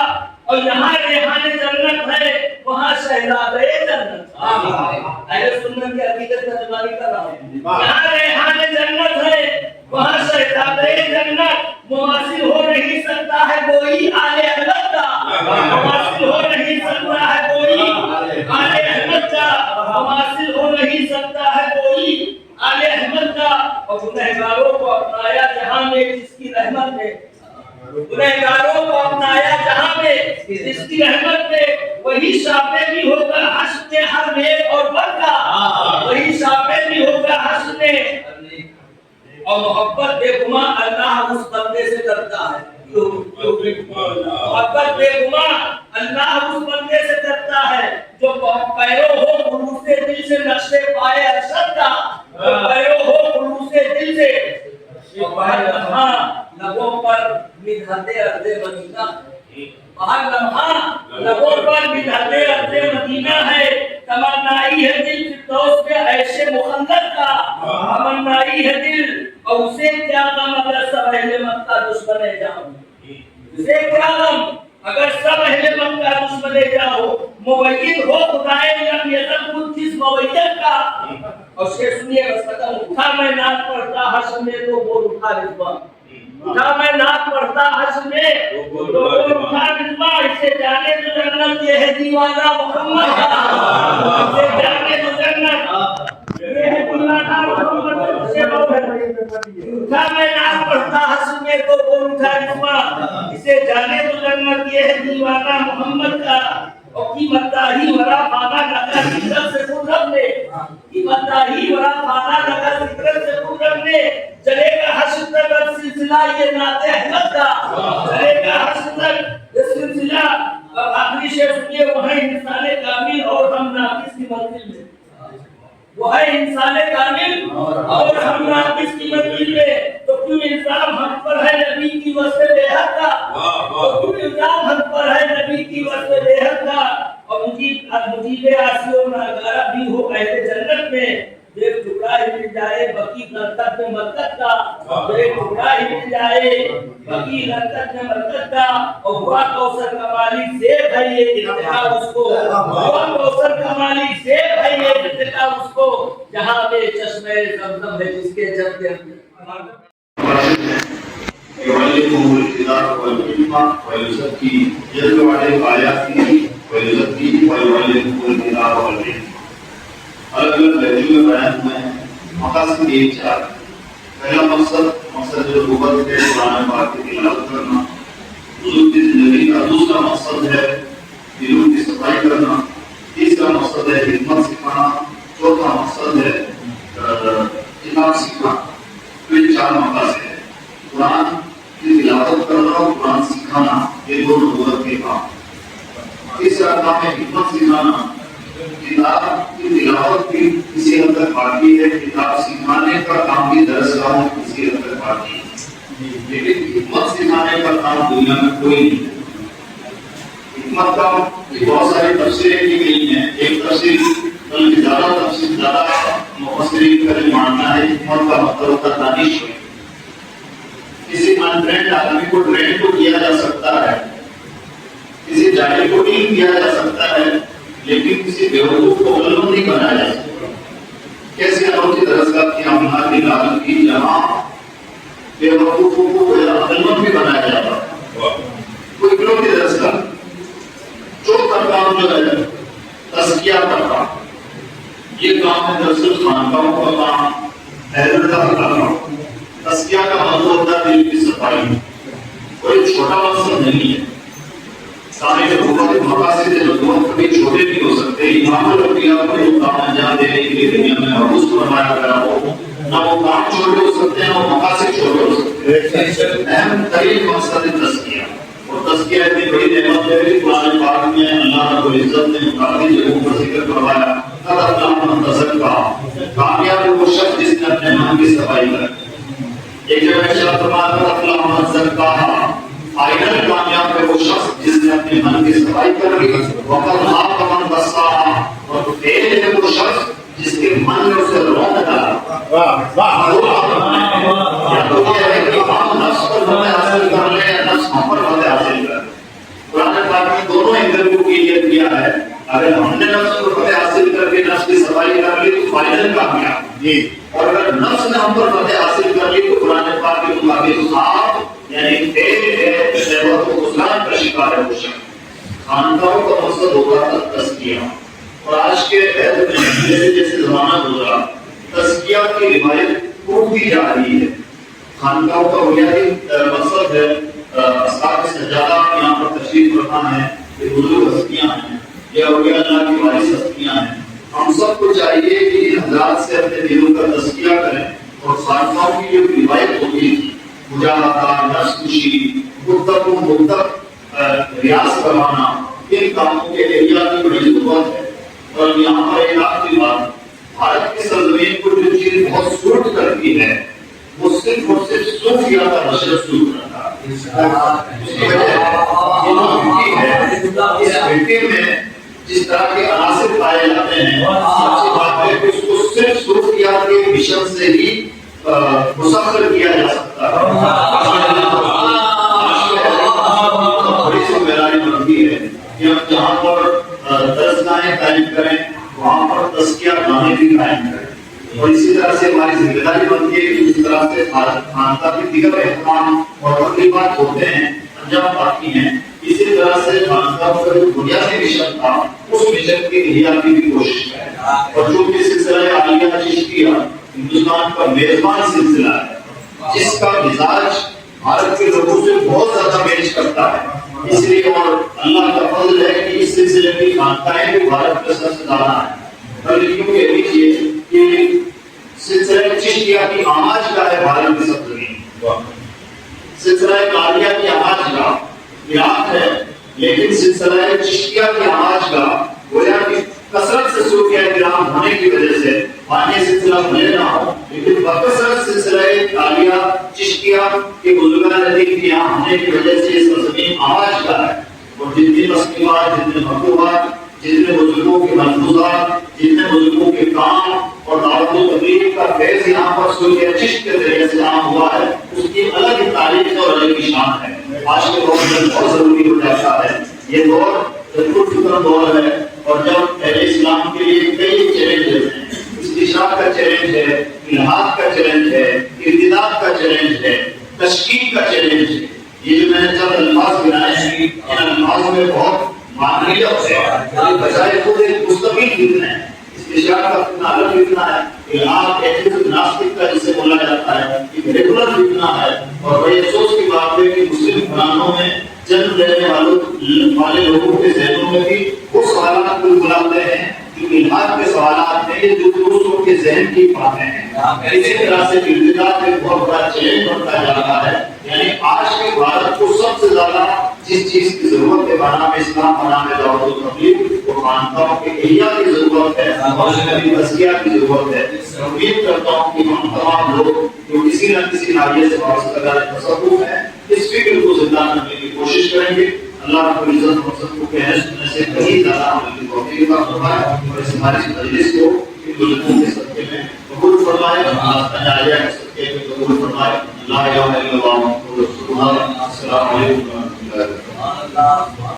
اور یہاں ریحان جنت ہے وہاں شہزادے جنت اہل سنت کی عقیدت ترجمانی کر رہا ہوں یہاں ریحان جنت ہے وہاں شہزادے جنت مماثل ہو نہیں سکتا ہے کوئی آل احمد کا مماثل ہو نہیں سکتا ہے کوئی آل احمد کا مماثل ہو نہیں سکتا ہے کوئی آل احمد کا اور گنہگاروں کو اپنایا جہاں میں جس کی رحمت نے گنہگاروں کو اپنایا جہاں میں جس کی رحمت میں وہی شافع بھی ہوگا حشر میں ہر نیک اور بد کا وہی شافع بھی ہوگا حشر میں اور محبت بے گماں اللہ اس بندے سے کرتا ہے محبت بے گماں اللہ اس بندے سے کرتا ہے جو پیرو ہو خلوص دل سے نقش پائے ارشد کا پیرو ہو خلوص دل سے باہر لمحہ لبوں پر مدحت ارض مدینہ باہر لمحہ لبوں پر مدحت ارض مدینہ ہے تمنائی ہے دل فردوس پہ عیش مخلد کا تمنائی ہے دل اور اسے کیا غم اگر سب اہل مکہ دشمن جاؤ اسے کیا غم اگر سب اہل مکہ دشمن جاؤ موید ہو خدائے لم یزل قدس موید کا اور سے سنیے بس ختم اٹھا میں نعت پڑھتا حشر میں تو بول اٹھا رضوان اٹھا میں نعت پڑھتا حشر میں تو بول اٹھا رضوان اسے جانے تو جنت یہ ہے دیوانہ محمد کا اسے جانے تو جنت یہ ہے دیوانہ محمد سے اٹھا میں نعت پڑھتا حشر میں تو بول اٹھا رضوان اسے جانے تو جنت یہ ہے دیوانہ محمد کا اور کی مداحی ورا فانا لگا ذکر سے خودم نے کی مداحی ورا فانا لگا ذکر سے خودم نے چلے گا حشر تک سلسلہ یہ نعت احمد کا چلے گا حشر تک یہ سلسلہ اب آخری شعر سنیے وہ ہے انسان کامل اور ہم ناقص کی منزل میں وہ ہے انسان کامل اور ہم ناقص کی منزل میں تو کیوں الزام ہم پر ہے نبی کی وصف بے حد کا تو کیوں الزام ہم پر ہے نبی کی وصف بے حد کا اور مجیب آسی و ناگارہ بھی ہو اہل جنت میں ایک ٹکڑا ہی مل جائے بقی لذت میں مرکت کا ایک ٹکڑا ہی مل جائے بقی لذت میں مرکت کا اور ہوا کوثر کا مالک زیب ہے یہ ارتقا اس کو ہوا کوثر کا مالک زیب ہے یہ ارتقا اس کو جہاں میں چشمہ زمزم ہے جس کے جب کے يعلمه الكتاب والحكمة ويزكي جل وعلا آياته ويزكيه ويعلمه الكتاب والحكمة. الگ الگ لہجوں میں بیان ہوئے ہیں مقاصد ایک چار. پہلا مقصد جو لغت کے قرآن پاک کی تلاوت کرنا. حضور کی زندگی کا دوسرا مقصد ہے دلوں کی صفائی کرنا. تیسرا مقصد ہے حکمت سکھانا. چوتھا مقصد ہے کتاب سیکھنا. یہ چار مقاصد ہیں. قرآن کی تلاوت کرنا اور قرآن سکھانا یہ دو نبوت کے کام. تیسرا کام ہے حکمت سکھانا. کتاب کی تلاوت بھی کسی حد تک باقی ہے, کتاب سکھانے کا کام بھی درسگاہوں میں کسی حد تک باقی ہے, لیکن حکمت سکھانے کا کام دنیا میں کوئی نہیں ہے. حکمت کا بہت ساری تفسیریں کی گئی ہیں. ایک تفسیر بلکہ زیادہ مفسرین کا جو ماننا ہے حکمت کا مطلب ہوتا ہے دانش. کسی انٹرینڈ آدمی کو ٹرین تو کیا جا سکتا ہے, کسی جاہل کو ٹیم کیا جا سکتا ہے, لیکن کسی بیوقوف کو علم نہیں بنایا جا سکتا. کیسے انوکھی درسگاہ کی امنا کی لازم کی جہاں بیوقوفوں کو علم بھی بنایا جاتا. کوئی علم کی درسگاہ چوتھا کام جو ہے تزکیہ کا کام. یہ کام ہے درس خانقاہوں کا کام, اہل اللہ کا کام. تزکیہ کا مطلب ہوتا ہے دل کی صفائی. کوئی چھوٹا مقصد نہیں ہے. سارے نبوت مقاصد نبوت کبھی چھوٹے نہیں ہو سکتے. امام الانبیاء کو جو کام انجام دینے کے لیے دنیا میں مبعوث فرمایا گیا ہو, نہ وہ کام چھوٹے ہو سکتے ہیں اور مقاصد چھوٹے ہو سکتے ہیں. اہم ترین مقصد ہے تزکیہ. اور تزکیہ اتنی بڑی نعمت ہے کہ قرآن پاک میں اللہ رب العزت نے کافی جگہوں پر ذکر فرمایا قد افلح من تزکیٰ, کامیاب ہے وہ شخص جس نے اپنے من کی صفائی کر. ایک جگہ ارشاد فرمایا قد افلح من زکاہا, اپنے من کی صفائی کر لی. وقت آپ کا من بسا اور فیل ہے وہ شخص جس کے من میں اسے رونق ڈالا. یا تو یہ ہے کہ ہم نفس پر فتح حاصل کر لیں یا نفس ہم پر فتح حاصل کر لیں. قرآن پاک نے دونوں اینگل کو کلیئر کیا ہے. اگر ہم نے نفس پر فتح حاصل کر کے نفس کی صفائی کر لی تو فائنل کامیاب جی. اور اگر نفس نے ہم پر فتح حاصل کر لی تو قرآن پاک کے مطابق آپ یعنی فیل ہے شہوت و خسران کا شکار ہے وہ شخص. خاندانوں کا مقصد ہوگا تزکیہ. اور آج کے عہد میں جیسے جیسے زمانہ گزرا تزکیہ کی روایت ٹوٹتی جا رہی ہے. خاندانوں کا بنیادی مقصد ہے اصحاب سجادہ یہاں پر تشریف رکھنا ہے. یہ بزرگ ہستیاں ہیں, یہ اولیاء اللہ کی وارث ہستیاں ہیں. ہم سب کو چاہیے کہ ان حضرات سے اپنے دلوں کا تزکیہ کریں. اور خاندانوں کی جو روایت ہوتی تھی مجاہدہ, نفس کشی, مطلق ریاض کروانا, ان کاموں کے لیے اللہ کی بڑی ضرورت ہے. اور یہاں پر ایک آخری بات, بھارت کی سرزمین کو جو چیز بہت سوٹ کرتی ہے وہ صرف اور صرف صوفیہ کا نشر سوٹ کرتا ہے. اس کی وجہ ہے اس مٹی میں جس طرح کے عناصر پائے جاتے ہیں, اچھی بات ہے کہ اس کو صرف صوفیہ کے مشن سے ہی مسخر کیا جا سکتا ہے. بڑی سی بیداری بنتی ہے کہ ہم جہاں پر درسگاہیں قائم کریں وہاں پر تزکیہ خانے بھی قائم کریں. اور اسی طرح سے ہماری ذمہ داری بنتی ہے کہ جس طرح سے خانقاہ کے دیگر اہتمام اور تقریبات ہوتے ہیں انجام پاتی ہیں, اسی طرح سے خانقاہ کا جو بنیادی مشن تھا اس مشن کی احیا کی بھی کوشش کریں. اور جو کہ سلسلہ عالیہ چشتیہ ہندوستان کا میزبان سلسلہ ہے جس کا مزاج بھارت کے لوگوں سے بہت زیادہ میچ کرتا ہے. اس لیے اور اللہ کا فضل ہے کہ اس سلسلے کی خانقاہیں بھی بھارت کا سب سے زیادہ ہیں. اور یوں کہہ لیجیے کہ سلسلہ چشتیہ کی آماج کا ہے بھارت کی سب زمین. سلسلہ قادریہ کی آماج کا عراق ہے, لیکن سلسلہ چشتیہ کی آماج کا گویا کہ کثرت سے صوفیہ کرام ہونے کی وجہ سے باقی سلسلہ بھلے نہ ہو, لیکن بکثرت سلسلہ قادریہ چشتیہ کے بزرگان دین کے یہاں ہونے کی وجہ سے اس زمین آواز کا ہے. اور جتنی مسلمات, جتنے مکتوبات, جتنے بزرگوں کے ملفوظات, جتنے بزرگوں کے کام اور دعوت و تبلیغ کا فیض یہاں پر صوفیہ چشت کے ذریعے سے عام ہوا ہے, اس کی الگ ہی تاریخ اور الگ ہی شان ہے. آج کے دور میں بہت ضروری ہو جاتا ہے. یہ دور فکر دور ہے اور جب اہل اسلام کے لیے کئی چیلنجز ہیں. استشراق کا چیلنج ہے, الحاد کا چیلنج ہے, ارتداد کا چیلنج ہے, تشکیل کا چیلنج ہے. یہ جو میں نے چند الفاظ گنائے ہیں ان الفاظ میں بہت معنویت ہے. بجائے خود ایک مستقل فتنہ ہے. استشراق کا فتنہ الگ فتنہ ہے, الحاد ایتھیسٹ ناستک کا جسے بولا جاتا ہے ایک ریگولر فتنہ ہے. اور بڑے افسوس کی بات ہے کہ مسلم گھرانوں میں جنم لینے والے لوگوں کے ذہنوں میں بھی وہ سوالات کو بلاتے ہیں جو الحاد کے سوالات ہیں, یہ جو دوسروں کے ذہن کی باتیں ہیں. اسی طرح سے ارتداد ایک بہت بڑا چیلنج بنتا جا رہا ہے. یعنی آج کے بھارت کو سب سے زیادہ جس چیز کی ضرورت ہے بنام اسلام, بنام دعوت و تبلیغ, وہ خانقاہوں کے احیا کی ضرورت ہے اور تزکیہ کی ضرورت ہے. امید کرتا ہوں کہ ہم تمام لوگ جو کسی نہ کسی ناحیے سے وابستہ تصوف ہیں اس فکر کو زندہ کرنے کی کوشش کریں گے. اللہ رب العزت ہم سب کو کہنے سننے سے کہیں زیادہ عمل کی توفیق عطا فرمائے اور اس ہماری مجلس کو ان بزرگوں کے صدقے میں قبول فرمائے, تنازعہ کے صدقے میں قبول فرمائے. لا الہ الا اللہ محمد رسول اللہ. السلام علیکم ورحمۃ اللہ وبرکاتہ.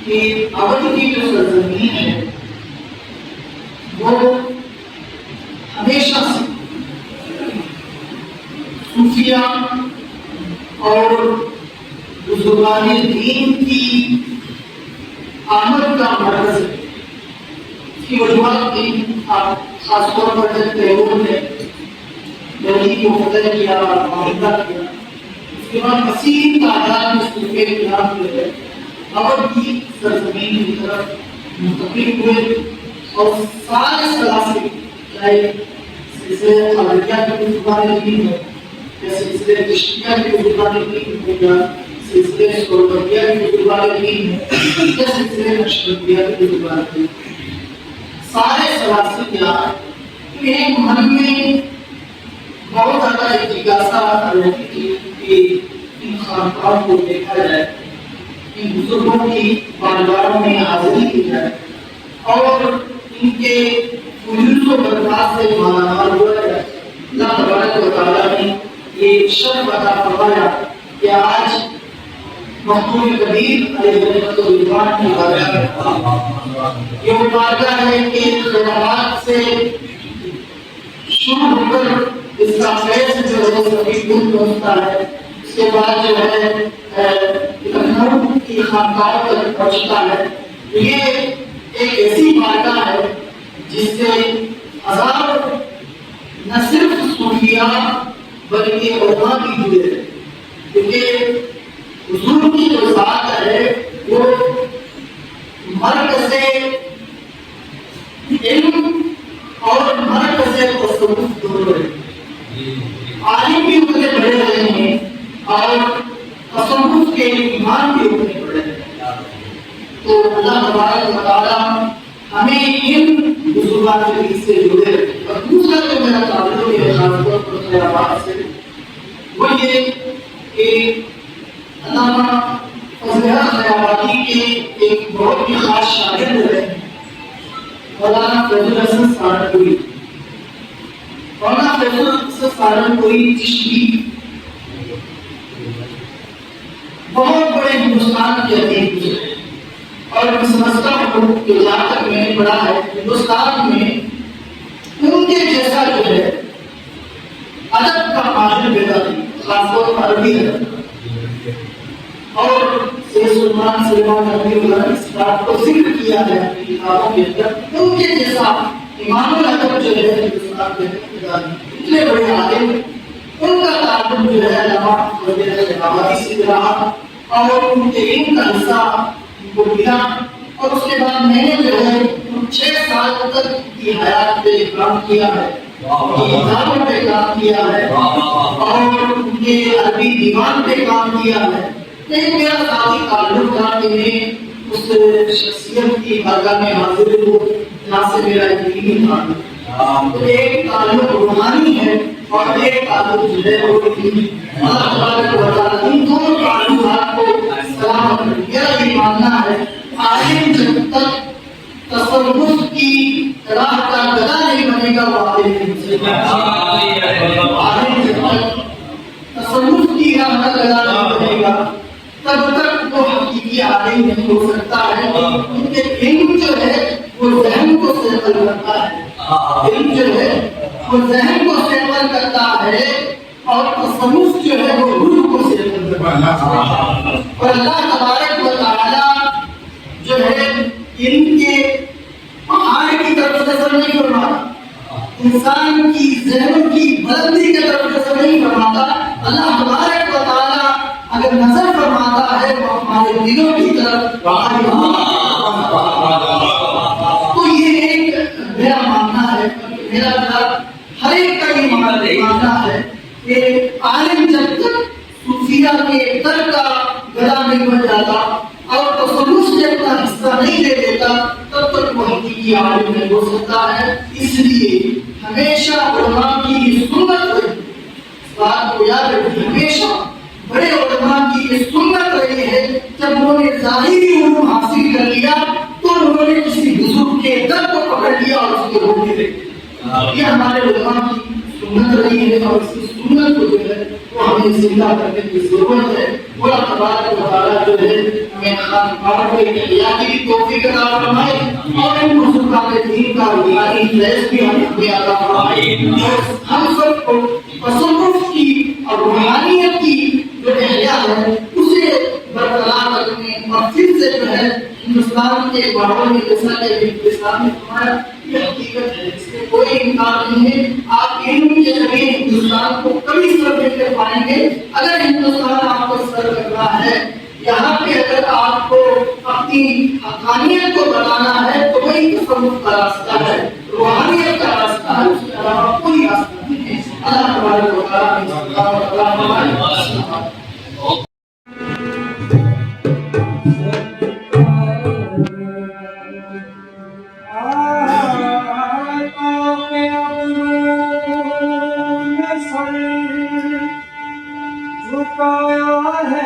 کہ اول کی جو سرزمین ہے وہ ہمیشہ سے صوفیہ اور بزرگان دین کی آمد کا مرکز ہے. اس کی وجوہات خاص طور پر جب تیمور نے دہلی کو فتح کیا, معاہدہ کیا, اس کے بعد وسیع تعداد میں صوفیہ کرام جو ہے اول کی سرزمین کی طرف منتقل ہوئے اور سارے سلاسل چاہے سلسلے قادریہ کے بزرگان دین ہو یا سلسلے چشتیہ کے بزرگان دین ہو یا سلسلے سوربردیہ کے بزرگان دین ہو یا سلسلے نقشبندیہ کے بزرگان دین, سارے سلاسل یہاں ایک من میں بہت زیادہ ایک جگاسا رہتی تھی کہ ان خانقاہوں کو دیکھا جائے ان بزرگوں کی بارگاہوں میں حاضری کی جائے اور ان کے وجود و برکات سے مالا مال ہوا جائے۔ اللہ تبارک و تعالیٰ نے یہ شرف عطا فرمایا کہ آج مقبول کبیر علیہ رضوان کی بارگاہ ہے۔ یہ وہ بارگاہ ہے کہ خیرات سے شروع ہو کر اس کا فیض جو ہے سبھی دور پہنچتا ہے، اس کے بعد جو ہے لکھنؤ کی خانقاہوں تک پہنچتا ہے۔ یہ ایک ایسی بارگاہ ہے جس سے ہزار نہ صرف صوفیاء بلکہ علماء بھی جڑے ہیں، کیونکہ حضور کی جو ذات ہے وہ مرکز علم اور مرکز تصوف دونوں ہے۔ عالم بھی اتنے بڑے رہے ہیں اور تصوف کے ایمان بھی اتنے بڑے ہیں۔ تو اللہ تبارک و تعالیٰ ہمیں ان بزرگان سے جڑے رکھے۔ اور دوسرا جو میرا تعلق ہے خاص طور پر خیرات سے وہ یہ کہ علامہ فضل خیراتی کے ایک بہت ہی خاص شاگرد رہے مولانا فیض الحسن سہارنپوری۔ مولانا فیض الحسن سہارنپوری چشتی بہت بڑے ہندوستان کے ادیب گزرے اور میں سمجھتا ہوں کہ جہاں تک میں نے پڑھا ہے ہندوستان میں ان کے جیسا جو ہے ادب کا ماہر پیدا نہیں، خاص طور پر عربی ادب۔ اور سید سلمان سلیمان نقوی وغیرہ اس بات کو ذکر کیا ہے اپنی کتابوں کے اندر، ان کے جیسا امام الادب جو ہے ہندوستان کے اندر اتنے بڑے عالم، ان کا تعلق جو ہے علامہ فضل خیراتی سے رہا اور ان کے علم کا حصہ ان کو ملا۔ اور اس کے بعد میں نے جو ہے 6 سال تک کی حیات پہ کام کیا ہے، کتابوں پہ کام کیا ہے اور ان کے عربی دیوان پہ کام کیا ہے۔ لیکن میرا ذاتی تعلق تھا کہ میں اس شخصیت کی بارگاہ میں حاضر ہوں جہاں سے میرا دینی تعلق، تو ایک تعلق روحانی ہے اور ایک تعلق جو ہے وہ دینی۔ اللہ تبارک و تعالیٰ ان دونوں تعلقات کو سلامت رکھے۔ میرا یہ ماننا ہے عالم جب تک تصوف کی راہ کا گدا نہیں بنے گا وہ عالم نہیں بنے گا۔ عالم جب تک تصوف کی راہ کا گدا نہیں بنے گا تب تک وہ حقیقی عالم نہیں ہو سکتا ہے۔ ان کے علم جو ہے وہ ذہن کو سیمبل کرتا ہے، علم جو ہے وہ ذہن کو سیمبل کرتا ہے اور تصوف جو ہے وہ روح کو سیمبل کرتا ہے۔ اور اللہ تبارک و تعالیٰ جو ہے ان کے پہاڑ کی طرف نظر نہیں فرماتا، انسان کی ذہنوں کی بلندی کی طرف نظر نہیں فرماتا۔ اللہ تبارک و تعالیٰ اگر نظر فرماتا ہے وہ ہمارے دلوں کی طرف، تو یہ ایک میرا ماننا ہے، میرا ہر ایک کا یہ ماننا ہے کہ عالم جب تک صوفیہ کے در کا گدا نہیں بن جاتا اور تصوف سے اپنا حصہ نہیں دے دیتا تب تک وہ حقیقی عالم نہیں ہو سکتا ہے۔ اس لیے ہمیشہ علماء کی سنت رہی، اس بات کو یاد رکھیں، ہمیشہ بڑے علماء کی یہ سنت رہی ہے جب انہوں نے ظاہری علوم حاصل کر لیا تو انہوں نے کسی بزرگ کے در کو پکڑ لیا اور اس کو روکنے لگے۔ یہ ہمارے علماء کی سنت رہی ہے اور اس کی سنت کو جو ہے وہ ہمیں زندہ کرنے کی ضرورت ہے۔ اللہ تبارک و تعالیٰ جو ہے ہمیں خانقاہوں کو احیا کی توفیق عطا فرمائے اور ان بزرگان دین کا روحانی فیض بھی ہمیں عطا فرمائے اور ہم سب کو تصوف کی اور روحانیت کی جو احیا ہے اسے برقرار رکھنے اور پھر سے جو ہے ہندوستان کے باہر میں جیسا کہ ہندوستان میں ہمارا یہ حقیقت ہے، اس میں کوئی انکار نہیں ہے۔ آپ علم کے ذریعے ہندوستان کو کبھی سر دے کر پائیں گے اگر ہندوستان آپ کو سر کرنا ہے۔ یہاں پہ اگر آپ کو اپنی حقانیت کو بتانا ہے تو وہی تصوف کا راستہ ہے، روحانیت کا راستہ ہے، اس کے علاوہ کوئی راستہ نہیں ہے۔ اللہ تبارک و تعالیٰ جھکایا ہے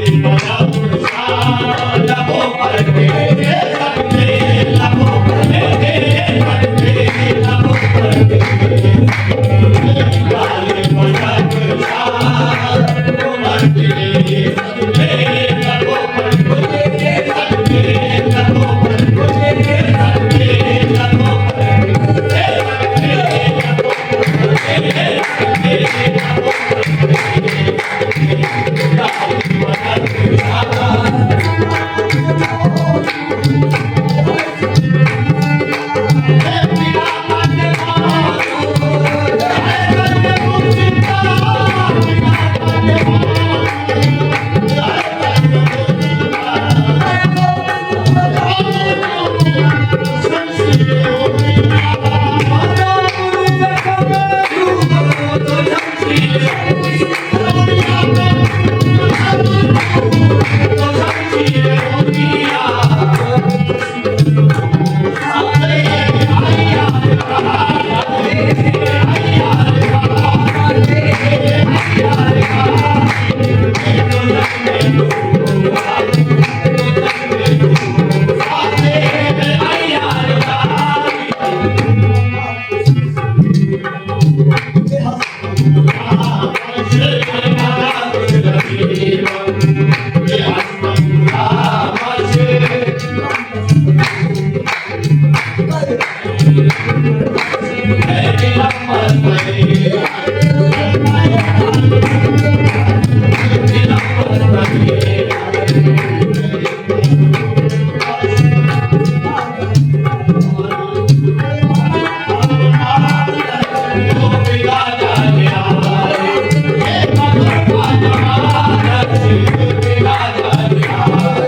Thank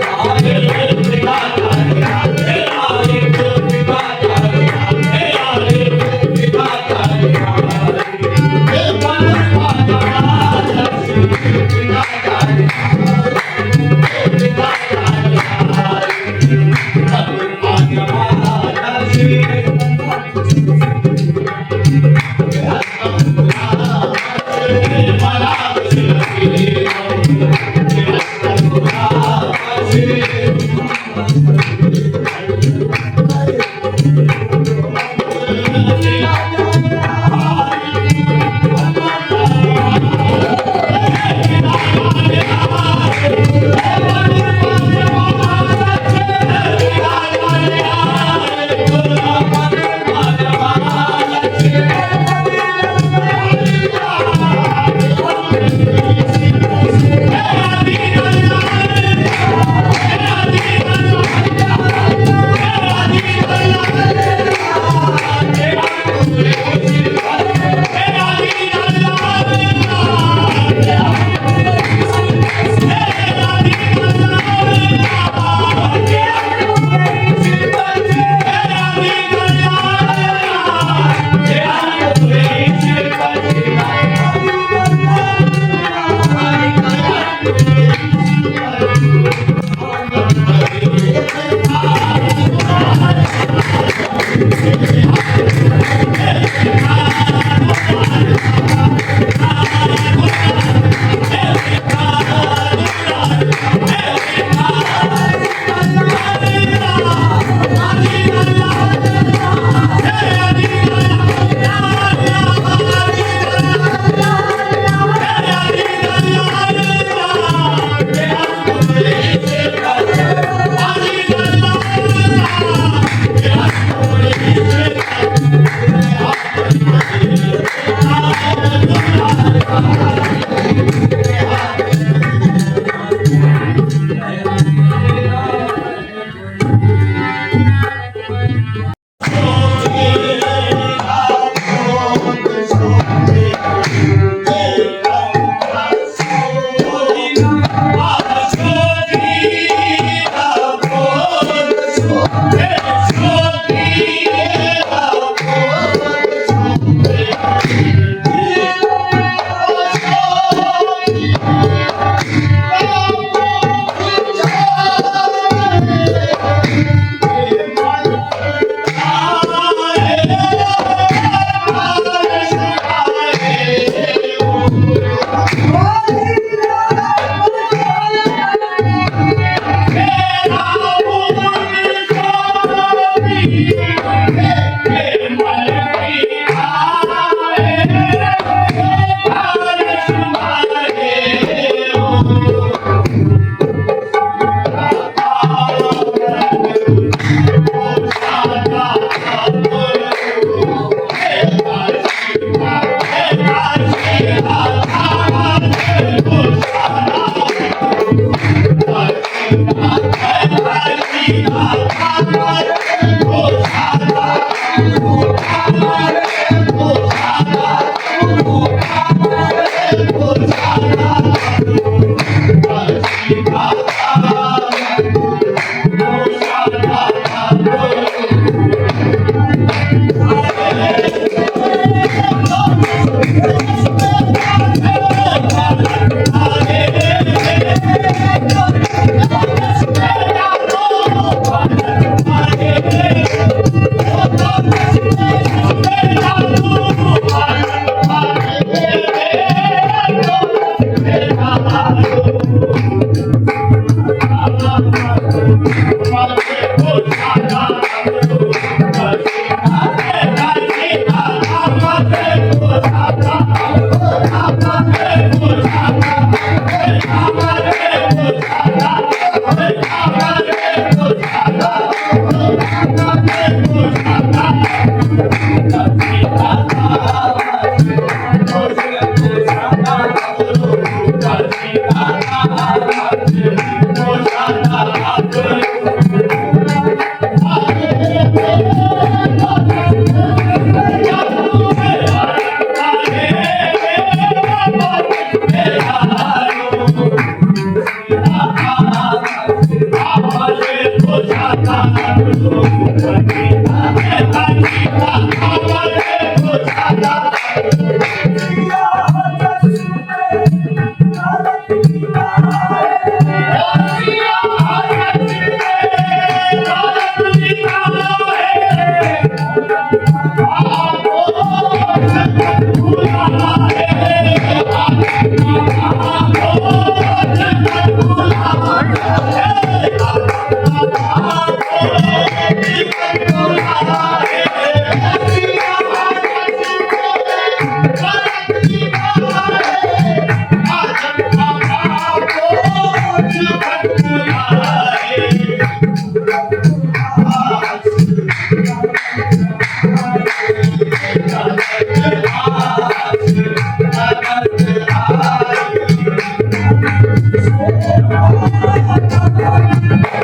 you. Thank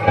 you.